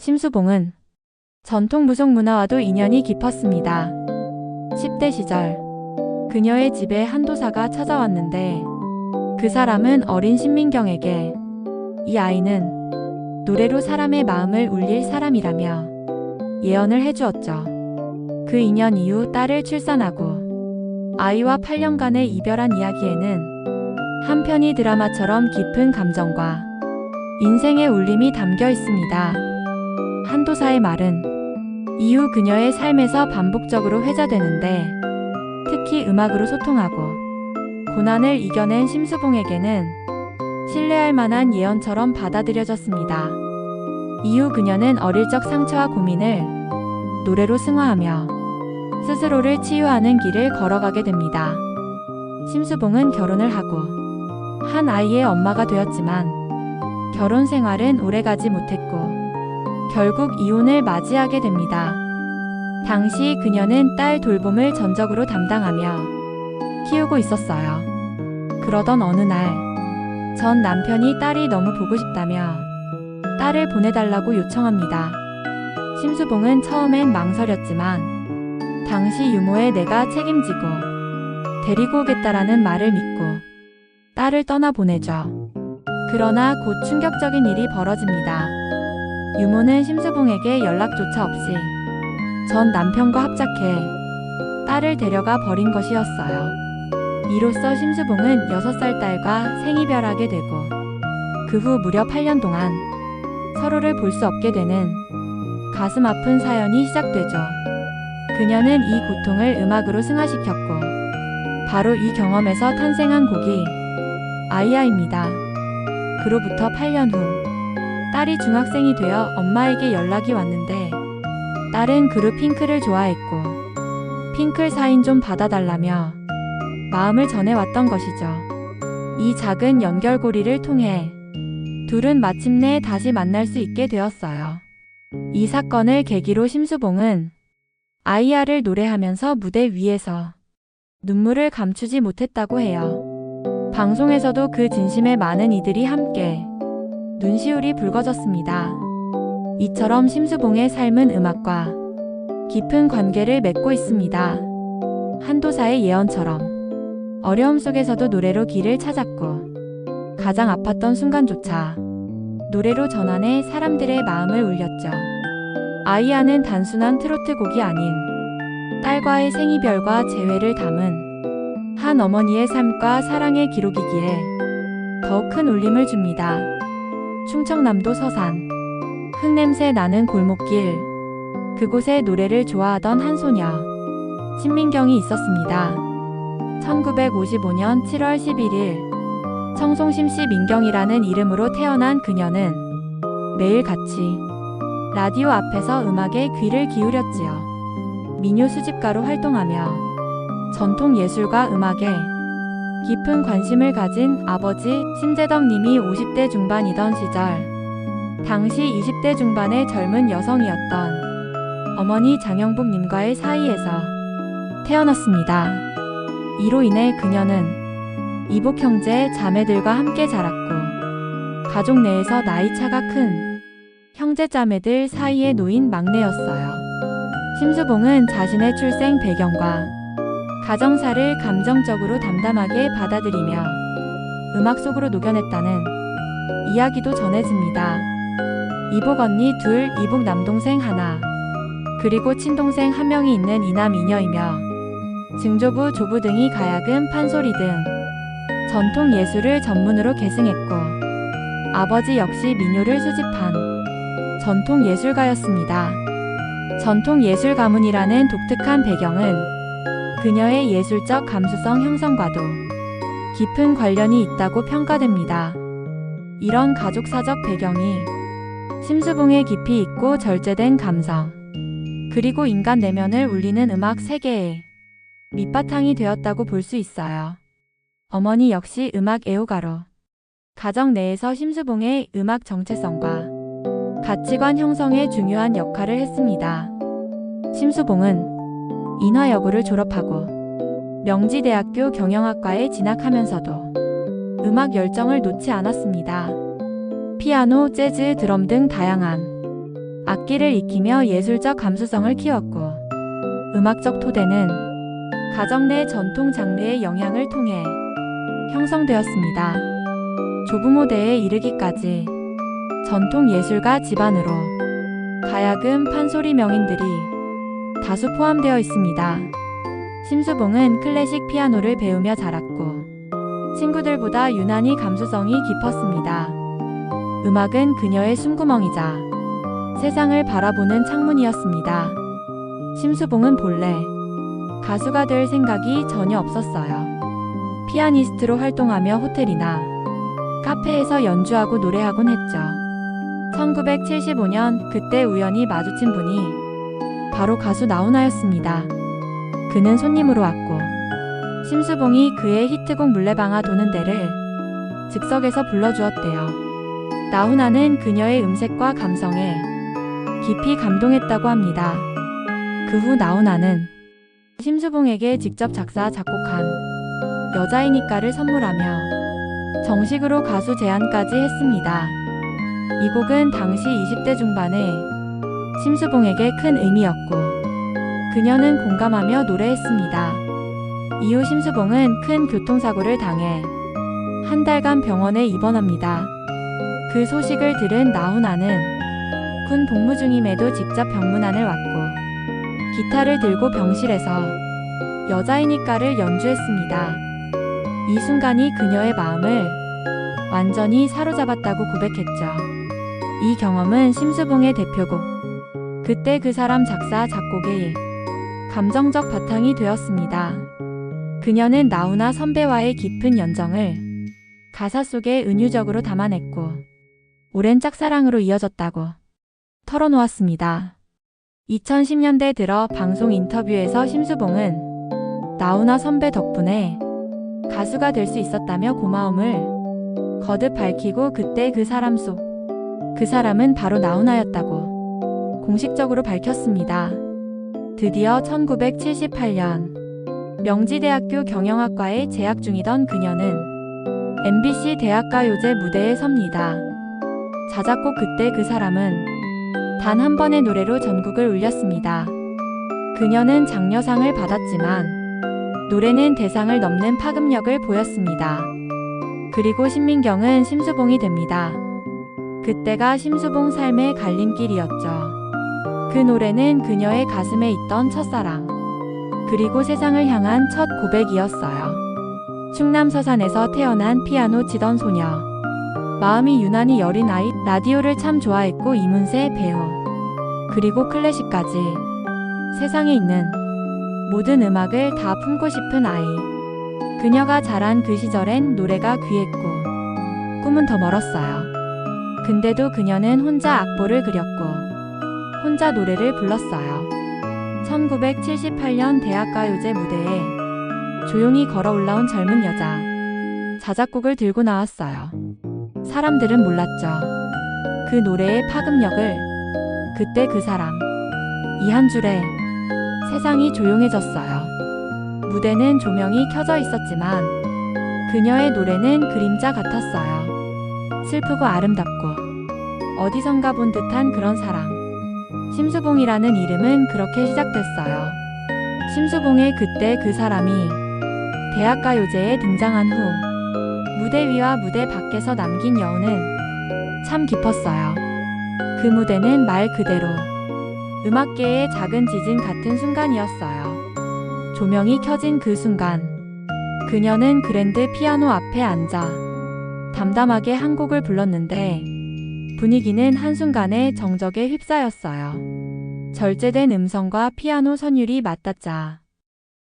심수봉은 전통 무속 문화와도 인연이 깊었습니다. 10대 시절 그녀의 집에 한도사가 찾아왔는데 그 사람은 어린 신민경에게 이 아이는 노래로 사람의 마음을 울릴 사람이라며 예언을 해주었죠. 그 인연 이후 딸을 출산하고 아이와 8년간의 이별한 이야기에는 한편의 드라마처럼 깊은 감정과 인생의 울림이 담겨 있습니다. 한도사의 말은 이후 그녀의 삶에서 반복적으로 회자되는데 특히 음악으로 소통하고 고난을 이겨낸 심수봉에게는 신뢰할 만한 예언처럼 받아들여졌습니다. 이후 그녀는 어릴 적 상처와 고민을 노래로 승화하며 스스로를 치유하는 길을 걸어가게 됩니다. 심수봉은 결혼을 하고 한 아이의 엄마가 되었지만 결혼 생활은 오래가지 못했고 결국 이혼을 맞이하게 됩니다. 당시 그녀는 딸 돌봄을 전적으로 담당하며 키우고 있었어요. 그러던 어느 날 전 남편이 딸이 너무 보고 싶다며 딸을 보내달라고 요청합니다. 심수봉은 처음엔 망설였지만 당시 유모의 내가 책임지고 데리고 오겠다라는 말을 믿고 딸을 떠나보내죠. 그러나 곧 충격적인 일이 벌어집니다. 유모는 심수봉에게 연락조차 없이 전 남편과 합작해 딸을 데려가 버린 것이었어요. 이로써 심수봉은 6살 딸과 생이별하게 되고 그 후 무려 8년 동안 서로를 볼 수 없게 되는 가슴 아픈 사연이 시작되죠. 그녀는 이 고통을 음악으로 승화시켰고 바로 이 경험에서 탄생한 곡이 아이야입니다. 그로부터 8년 후 딸이 중학생이 되어 엄마에게 연락이 왔는데 딸은 그룹 핑클을 좋아했고 핑클 사인 좀 받아달라며 마음을 전해왔던 것이죠. 이 작은 연결고리를 통해 둘은 마침내 다시 만날 수 있게 되었어요. 이 사건을 계기로 심수봉은 아이야를 노래하면서 무대 위에서 눈물을 감추지 못했다고 해요. 방송에서도 그 진심에 많은 이들이 함께 눈시울이 붉어졌습니다. 이처럼 심수봉의 삶은 음악과 깊은 관계를 맺고 있습니다. 한도사의 예언처럼 어려움 속에서도 노래로 길을 찾았고 가장 아팠던 순간조차 노래로 전환해 사람들의 마음을 울렸죠. 아이야는 단순한 트로트 곡이 아닌 딸과의 생이별과 재회를 담은 한 어머니의 삶과 사랑의 기록이기에 더욱 큰 울림을 줍니다. 충청남도 서산 흙냄새 나는 골목길 그곳에 노래를 좋아하던 한 소녀 신민경이 있었습니다. 1955년 7월 11일 청송심씨 민경이라는 이름으로 태어난 그녀는 매일같이 라디오 앞에서 음악에 귀를 기울였지요. 민요 수집가로 활동하며 전통 예술과 음악에 깊은 관심을 가진 아버지 심재덕 님이 50대 중반이던 시절 당시 20대 중반의 젊은 여성이었던 어머니 장영복 님과의 사이에서 태어났습니다. 이로 인해 그녀는 이복 형제 자매들과 함께 자랐고 가족 내에서 나이차가 큰 형제 자매들 사이에 놓인 막내였어요. 심수봉은 자신의 출생 배경과 가정사를 감정적으로 담담하게 받아들이며 음악 속으로 녹여냈다는 이야기도 전해집니다. 이복 언니 둘, 이복 남동생 하나, 그리고 친동생 한 명이 있는 이남 이녀이며 증조부, 조부 등이 가야금, 판소리 등 전통 예술을 전문으로 계승했고 아버지 역시 민요를 수집한 전통 예술가였습니다. 전통 예술 가문이라는 독특한 배경은 그녀의 예술적 감수성 형성과도 깊은 관련이 있다고 평가됩니다. 이런 가족사적 배경이 심수봉의 깊이 있고 절제된 감성, 그리고 인간 내면을 울리는 음악 세계의 밑바탕이 되었다고 볼 수 있어요. 어머니 역시 음악 애호가로 가정 내에서 심수봉의 음악 정체성과 가치관 형성에 중요한 역할을 했습니다. 심수봉은 인화여고를 졸업하고 명지대학교 경영학과에 진학하면서도 음악 열정을 놓지 않았습니다. 피아노, 재즈, 드럼 등 다양한 악기를 익히며 예술적 감수성을 키웠고, 음악적 토대는 가정 내 전통 장르의 영향을 통해 형성되었습니다. 조부모대에 이르기까지 전통 예술가 집안으로 가야금, 판소리 명인들이 다수 포함되어 있습니다. 심수봉은 클래식 피아노를 배우며 자랐고 친구들보다 유난히 감수성이 깊었습니다. 음악은 그녀의 숨구멍이자 세상을 바라보는 창문이었습니다. 심수봉은 본래 가수가 될 생각이 전혀 없었어요. 피아니스트로 활동하며 호텔이나 카페에서 연주하고 노래하곤 했죠. 1975년 그때 우연히 마주친 분이 바로 가수 나훈아였습니다. 그는 손님으로 왔고 심수봉이 그의 히트곡 물레방아 도는 데를 즉석에서 불러주었대요. 나훈아는 그녀의 음색과 감성에 깊이 감동했다고 합니다. 그 후 나훈아는 심수봉에게 직접 작사, 작곡한 여자이니까를 선물하며 정식으로 가수 제안까지 했습니다. 이 곡은 당시 20대 중반의 심수봉에게 큰 의미였고 그녀는 공감하며 노래했습니다. 이후 심수봉은 큰 교통사고를 당해 한 달간 병원에 입원합니다. 그 소식을 들은 나훈아는 군 복무 중임에도 직접 병문안을 왔고 기타를 들고 병실에서 여자이니까를 연주했습니다. 이 순간이 그녀의 마음을 완전히 사로잡았다고 고백했죠. 이 경험은 심수봉의 대표곡 그때 그 사람 작사, 작곡의 감정적 바탕이 되었습니다. 그녀는 나훈아 선배와의 깊은 연정을 가사 속에 은유적으로 담아냈고 오랜 짝사랑으로 이어졌다고 털어놓았습니다. 2010년대 들어 방송 인터뷰에서 심수봉은 나훈아 선배 덕분에 가수가 될 수 있었다며 고마움을 거듭 밝히고 그때 그 사람 속 그 사람은 바로 나훈아였다고 공식적으로 밝혔습니다. 드디어 1978년 명지대학교 경영학과에 재학 중이던 그녀는 MBC 대학가요제 무대에 섭니다. 자작곡 그때 그 사람은 단 한 번의 노래로 전국을 울렸습니다. 그녀는 장려상을 받았지만 노래는 대상을 넘는 파급력을 보였습니다. 그리고 신민경은 심수봉이 됩니다. 그때가 심수봉 삶의 갈림길이었죠. 그 노래는 그녀의 가슴에 있던 첫사랑, 그리고 세상을 향한 첫 고백이었어요. 충남 서산에서 태어난 피아노 치던 소녀. 마음이 유난히 여린 아이, 라디오를 참 좋아했고 이문세 배우, 그리고 클래식까지 세상에 있는 모든 음악을 다 품고 싶은 아이. 그녀가 자란 그 시절엔 노래가 귀했고 꿈은 더 멀었어요. 근데도 그녀는 혼자 악보를 그렸고 혼자 노래를 불렀어요. 1978년 대학가요제 무대에 조용히 걸어 올라온 젊은 여자. 자작곡을 들고 나왔어요. 사람들은 몰랐죠. 그 노래의 파급력을. 그때 그 사람. 이 한 줄에 세상이 조용해졌어요. 무대는 조명이 켜져 있었지만 그녀의 노래는 그림자 같았어요. 슬프고 아름답고 어디선가 본 듯한 그런 사랑. 심수봉이라는 이름은 그렇게 시작됐어요. 심수봉의 그때 그 사람이 대학가요제에 등장한 후 무대 위와 무대 밖에서 남긴 여운은 참 깊었어요. 그 무대는 말 그대로 음악계의 작은 지진 같은 순간이었어요. 조명이 켜진 그 순간 그녀는 그랜드 피아노 앞에 앉아 담담하게 한 곡을 불렀는데 분위기는 한순간에 정적에 휩싸였어요. 절제된 음성과 피아노 선율이 맞닿자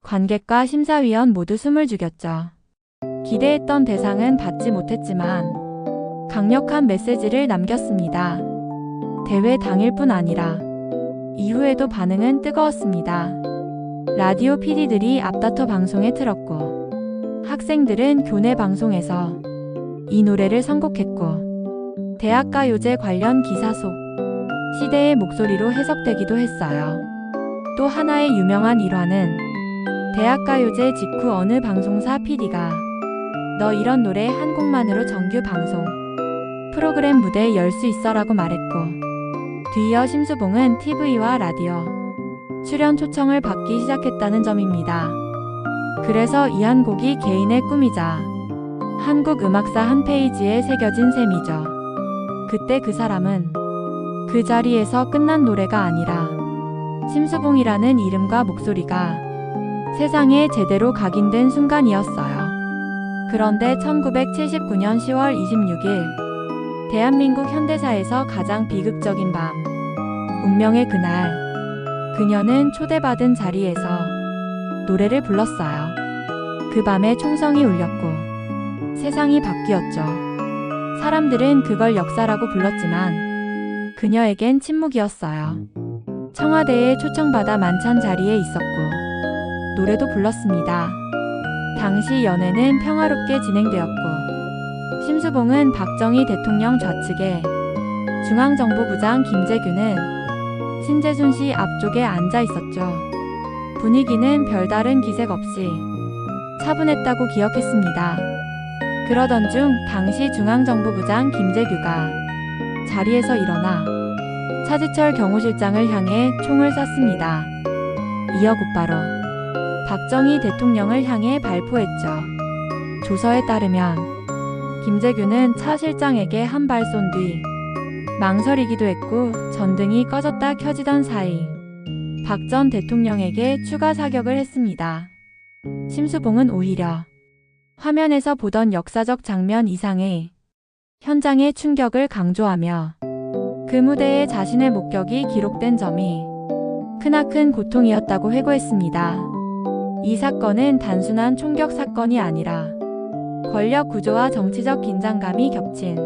관객과 심사위원 모두 숨을 죽였죠. 기대했던 대상은 받지 못했지만 강력한 메시지를 남겼습니다. 대회 당일뿐 아니라 이후에도 반응은 뜨거웠습니다. 라디오 PD들이 앞다퉈 방송에 틀었고 학생들은 교내 방송에서 이 노래를 선곡했고 대학가요제 관련 기사 속 시대의 목소리로 해석되기도 했어요. 또 하나의 유명한 일화는 대학가요제 직후 어느 방송사 PD가 너 이런 노래 한 곡만으로 정규 방송 프로그램 무대에 열 수 있어라고 말했고 뒤이어 심수봉은 TV와 라디오 출연 초청을 받기 시작했다는 점입니다. 그래서 이 한 곡이 개인의 꿈이자 한국 음악사 한 페이지에 새겨진 셈이죠. 그때 그 사람은 그 자리에서 끝난 노래가 아니라 심수봉이라는 이름과 목소리가 세상에 제대로 각인된 순간이었어요. 그런데 1979년 10월 26일 대한민국 현대사에서 가장 비극적인 밤, 운명의 그날, 그녀는 초대받은 자리에서 노래를 불렀어요. 그 밤에 총성이 울렸고 세상이 바뀌었죠. 사람들은 그걸 역사라고 불렀지만 그녀에겐 침묵이었어요. 청와대에 초청받아 만찬 자리에 있었고 노래도 불렀습니다. 당시 연애는 평화롭게 진행되었고 심수봉은 박정희 대통령 좌측에 중앙정보부장 김재규는 신재순 씨 앞쪽에 앉아 있었죠. 분위기는 별다른 기색 없이 차분했다고 기억했습니다. 그러던 중 당시 중앙정보부장 김재규가 자리에서 일어나 차지철 경호실장을 향해 총을 쐈습니다. 이어 곧바로 박정희 대통령을 향해 발포했죠. 조서에 따르면 김재규는 차 실장에게 한 발 쏜 뒤 망설이기도 했고 전등이 꺼졌다 켜지던 사이 박 전 대통령에게 추가 사격을 했습니다. 심수봉은 오히려 화면에서 보던 역사적 장면 이상의 현장의 충격을 강조하며 그 무대에 자신의 목격이 기록된 점이 크나큰 고통이었다고 회고했습니다. 이 사건은 단순한 총격 사건이 아니라 권력 구조와 정치적 긴장감이 겹친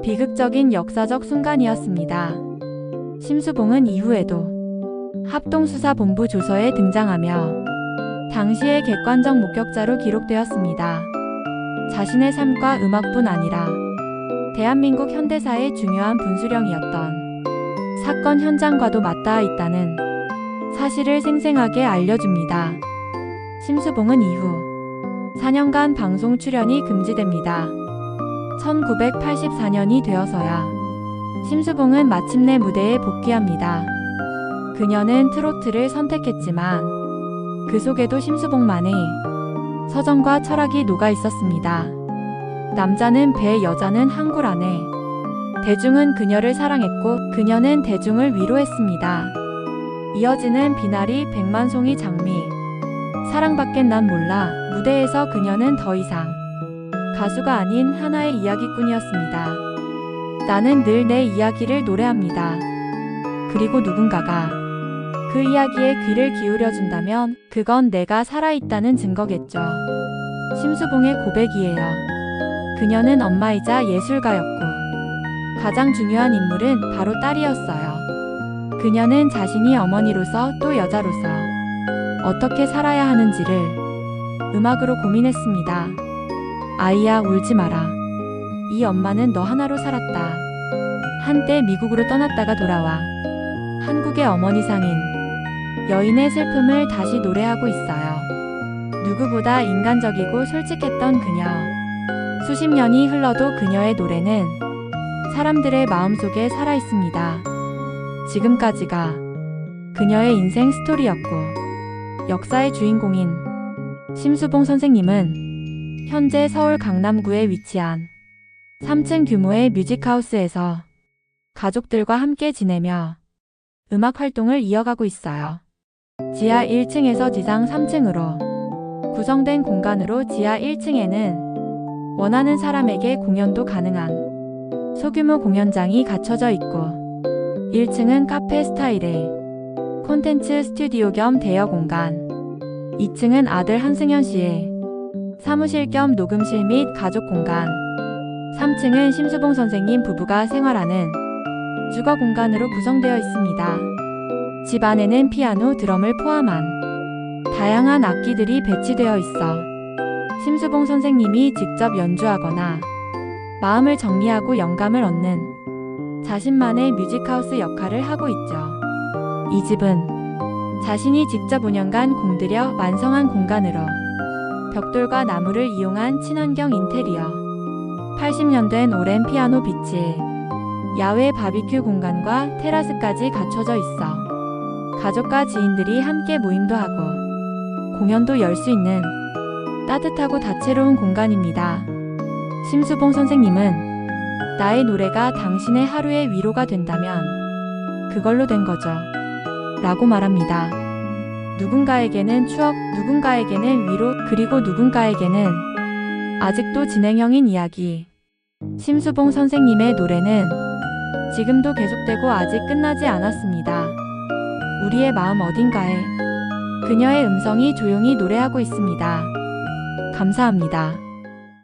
비극적인 역사적 순간이었습니다. 심수봉은 이후에도 합동수사본부 조서에 등장하며 당시의 객관적 목격자로 기록되었습니다. 자신의 삶과 음악뿐 아니라 대한민국 현대사의 중요한 분수령이었던 사건 현장과도 맞닿아 있다는 사실을 생생하게 알려줍니다. 심수봉은 이후 4년간 방송 출연이 금지됩니다. 1984년이 되어서야 심수봉은 마침내 무대에 복귀합니다. 그녀는 트로트를 선택했지만 그 속에도 심수봉만의 서정과 철학이 녹아 있었습니다. 남자는 배, 여자는 항구 안에. 대중은 그녀를 사랑했고 그녀는 대중을 위로했습니다. 이어지는 비나리, 백만송이, 장미, 사랑밖엔 난 몰라 무대에서 그녀는 더 이상 가수가 아닌 하나의 이야기꾼이었습니다. 나는 늘 내 이야기를 노래합니다. 그리고 누군가가 그 이야기에 귀를 기울여준다면 그건 내가 살아있다는 증거겠죠. 심수봉의 고백이에요. 그녀는 엄마이자 예술가였고 가장 중요한 인물은 바로 딸이었어요. 그녀는 자신이 어머니로서 또 여자로서 어떻게 살아야 하는지를 음악으로 고민했습니다. 아이야 울지 마라. 이 엄마는 너 하나로 살았다. 한때 미국으로 떠났다가 돌아와 한국의 어머니상인 여인의 슬픔을 다시 노래하고 있어요. 누구보다 인간적이고 솔직했던 그녀. 수십 년이 흘러도 그녀의 노래는 사람들의 마음속에 살아있습니다. 지금까지가 그녀의 인생 스토리였고 역사의 주인공인 심수봉 선생님은 현재 서울 강남구에 위치한 3층 규모의 뮤직하우스에서 가족들과 함께 지내며 음악 활동을 이어가고 있어요. 지하 1층에서 지상 3층으로 구성된 공간으로 지하 1층에는 원하는 사람에게 공연도 가능한 소규모 공연장이 갖춰져 있고 1층은 카페 스타일의 콘텐츠 스튜디오 겸 대여 공간, 2층은 아들 한승현 씨의 사무실 겸 녹음실 및 가족 공간, 3층은 심수봉 선생님 부부가 생활하는 주거 공간으로 구성되어 있습니다. 집 안에는 피아노, 드럼을 포함한 다양한 악기들이 배치되어 있어 심수봉 선생님이 직접 연주하거나 마음을 정리하고 영감을 얻는 자신만의 뮤직하우스 역할을 하고 있죠. 이 집은 자신이 직접 운영간 공들여 완성한 공간으로 벽돌과 나무를 이용한 친환경 인테리어, 80년 된 오랜 피아노 빛을 야외 바비큐 공간과 테라스까지 갖춰져 있어 가족과 지인들이 함께 모임도 하고 공연도 열 수 있는 따뜻하고 다채로운 공간입니다. 심수봉 선생님은 나의 노래가 당신의 하루의 위로가 된다면 그걸로 된 거죠. 라고 말합니다. 누군가에게는 추억, 누군가에게는 위로, 그리고 누군가에게는 아직도 진행형인 이야기. 심수봉 선생님의 노래는 지금도 계속되고 아직 끝나지 않았습니다. 우리의 마음 어딘가에 그녀의 음성이 조용히 노래하고 있습니다. 감사합니다.